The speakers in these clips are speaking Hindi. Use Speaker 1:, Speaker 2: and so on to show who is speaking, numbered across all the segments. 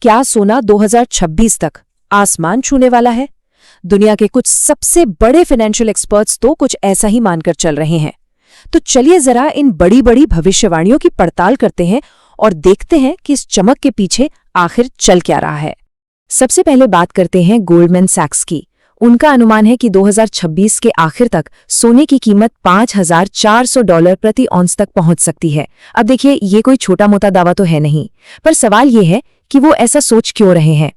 Speaker 1: क्या सोना 2026 तक आसमान छूने वाला है? दुनिया के कुछ सबसे बड़े फाइनेंशियल एक्सपर्ट्स तो कुछ ऐसा ही मानकर चल रहे हैं। तो चलिए जरा इन बड़ी बड़ी भविष्यवाणियों की पड़ताल करते हैं और देखते हैं कि इस चमक के पीछे आखिर चल क्या रहा है। सबसे पहले बात करते हैं गोल्डमैन सैक्स की। उनका अनुमान है कि 2026 के आखिर तक सोने की कीमत $5,400 प्रति औंस तक पहुंच सकती है। अब देखिए, ये कोई छोटा मोटा दावा तो है नहीं, पर सवाल ये है कि वो ऐसा सोच क्यों रहे हैं।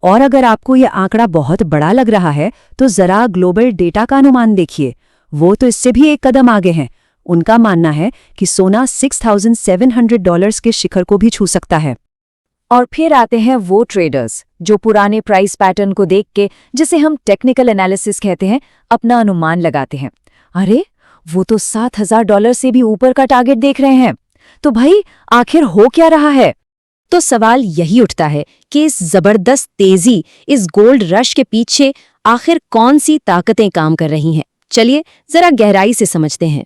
Speaker 1: और अगर आपको ये आंकड़ा बहुत बड़ा लग रहा है तो जरा ग्लोबल डेटा का अनुमान देखिए। वो तो इससे भी एक कदम आगे हैं। उनका मानना है कि सोना $6,700 के शिखर को भी छू सकता है। और फिर आते हैं वो ट्रेडर्स जो पुराने प्राइस पैटर्न को देख के, जिसे हम टेक्निकल एनालिसिस कहते हैं, अपना अनुमान लगाते हैं। अरे, वो तो $7,000 से भी ऊपर का टारगेट देख रहे हैं। तो भाई, आखिर हो क्या रहा है? तो सवाल यही उठता है कि इस जबरदस्त तेजी, इस गोल्ड रश के पीछे आखिर कौन सी ताकतें काम कर रही हैं? चलिए जरा गहराई से समझते हैं।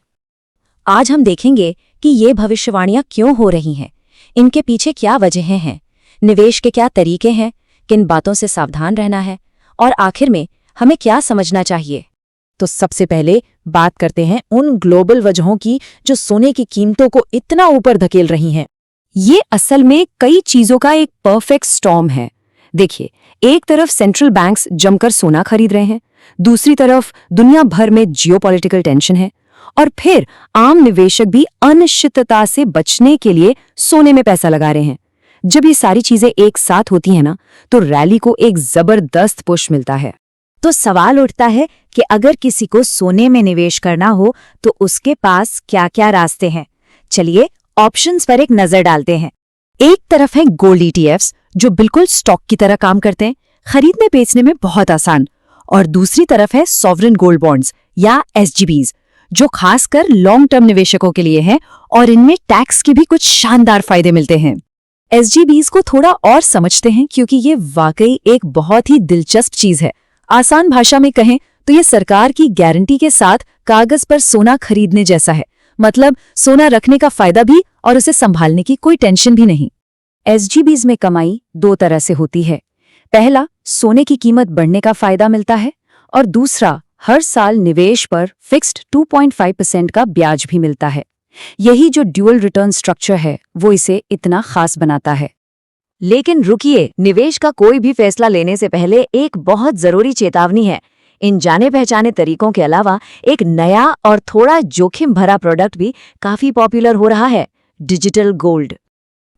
Speaker 1: आज हम देखेंगे कि ये भविष्यवाणियां क्यों हो रही हैं, इनके पीछे क्या वजहें हैं, निवेश के क्या तरीके हैं, किन बातों से सावधान रहना है, और आखिर में हमें क्या समझना चाहिए। तो सबसे पहले बात करते हैं उन ग्लोबल वजहों की जो सोने की कीमतों को इतना ऊपर धकेल रही हैं। ये असल में कई चीजों का एक परफेक्ट स्टॉर्म है। देखिए, एक तरफ सेंट्रल बैंक्स जमकर सोना खरीद रहे हैं, दूसरी तरफ दुनिया भर में जियोपॉलिटिकल टेंशन है, और फिर आम निवेशक भी अनिश्चितता से बचने के लिए सोने में पैसा लगा रहे हैं। जब ये सारी चीजें एक साथ होती हैं ना, तो रैली को एक जबरदस्त पुश मिलता है। तो सवाल उठता है कि अगर किसी को सोने में निवेश करना हो तो उसके पास क्या-क्या रास्ते हैं। चलिए ऑप्शंस पर एक नजर डालते हैं। एक तरफ है गोल्ड ETFs, जो बिल्कुल स्टॉक की तरह काम करते हैं, खरीदने बेचने में बहुत आसान। और दूसरी तरफ है सॉवरेन गोल्ड बॉन्ड्स या SGBs, जो खासकर लॉन्ग टर्म निवेशकों के लिए हैं, और इनमें टैक्स के भी कुछ शानदार फायदे मिलते हैं। SGBs को थोड़ा और समझते हैं, क्योंकि ये वाकई एक बहुत ही दिलचस्प चीज है। आसान भाषा में कहें तो ये सरकार की गारंटी के साथ कागज पर सोना खरीदने जैसा है। मतलब सोना रखने का फायदा भी और उसे संभालने की कोई टेंशन भी नहीं। SGBs में कमाई दो तरह से होती है। पहला, सोने की कीमत बढ़ने का फायदा मिलता है, और दूसरा, हर साल निवेश पर फिक्स्ड 2.5% का ब्याज भी मिलता है। यही जो ड्यूअल रिटर्न स्ट्रक्चर है, वो इसे इतना खास बनाता है। लेकिन रुकिए, निवेश का कोई भी फैसला लेने से पहले एक बहुत जरूरी चेतावनी है। इन जाने पहचाने तरीकों के अलावा एक नया और थोड़ा जोखिम भरा प्रोडक्ट भी काफी पॉपुलर हो रहा है, डिजिटल गोल्ड।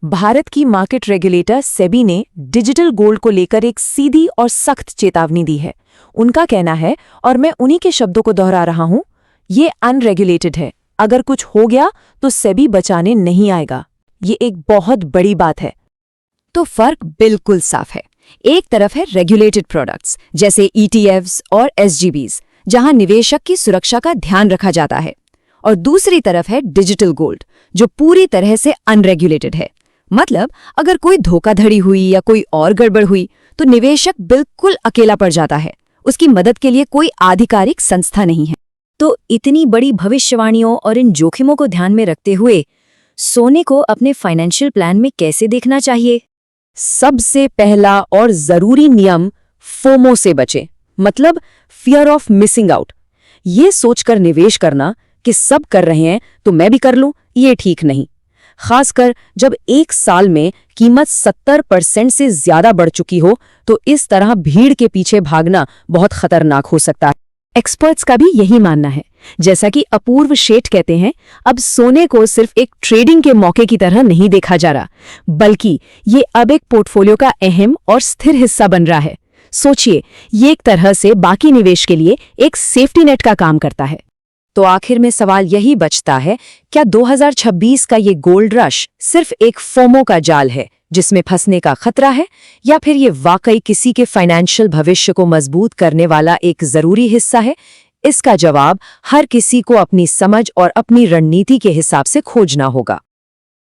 Speaker 1: भारत की मार्केट रेगुलेटर सेबी ने डिजिटल गोल्ड को लेकर एक सीधी और सख्त चेतावनी दी है। उनका कहना है, और मैं उन्हीं के शब्दों को दोहरा रहा हूं, ये अनरेगुलेटेड है। अगर कुछ हो गया तो सेबी बचाने नहीं आएगा। ये एक बहुत बड़ी बात है। तो फर्क बिल्कुल साफ है। एक तरफ है रेगुलेटेड प्रोडक्ट्स जैसे ETFs और SGBs, जहां निवेशक की सुरक्षा का ध्यान रखा जाता है, और दूसरी तरफ है डिजिटल गोल्ड, जो पूरी तरह से अनरेगुलेटेड है। मतलब अगर कोई धोखाधड़ी हुई या कोई और गड़बड़ हुई तो निवेशक बिल्कुल अकेला पड़ जाता है। उसकी मदद के लिए कोई आधिकारिक संस्था नहीं है। तो इतनी बड़ी भविष्यवाणियों और इन जोखिमों को ध्यान में रखते हुए सोने को अपने फाइनेंशियल प्लान में कैसे देखना चाहिए? सबसे पहला और जरूरी नियम, फोमो से बचें, मतलब फियर ऑफ मिसिंग आउट। ये सोचकर निवेश करना कि सब कर रहे हैं तो मैं भी कर लूं, ये ठीक नहीं। खासकर जब एक साल में कीमत 70% से ज्यादा बढ़ चुकी हो, तो इस तरह भीड़ के पीछे भागना बहुत खतरनाक हो सकता है। एक्सपर्ट्स का भी यही मानना है। जैसा कि अपूर्व शेठ कहते हैं, अब सोने को सिर्फ एक ट्रेडिंग के मौके की तरह नहीं देखा जा रहा, बल्कि ये अब एक पोर्टफोलियो का अहम और स्थिर हिस्सा बन रहा है। सोचिए, ये एक तरह से बाकी निवेश के लिए एक सेफ्टी नेट का काम करता है। तो आखिर में सवाल यही बचता है, क्या 2026 का ये गोल्ड रश सिर्फ एक फोमो का जाल है जिसमें फंसने का खतरा है, या फिर ये वाकई किसी के फाइनेंशियल भविष्य को मजबूत करने वाला एक जरूरी हिस्सा है? इसका जवाब हर किसी को अपनी समझ और अपनी रणनीति के हिसाब से खोजना होगा।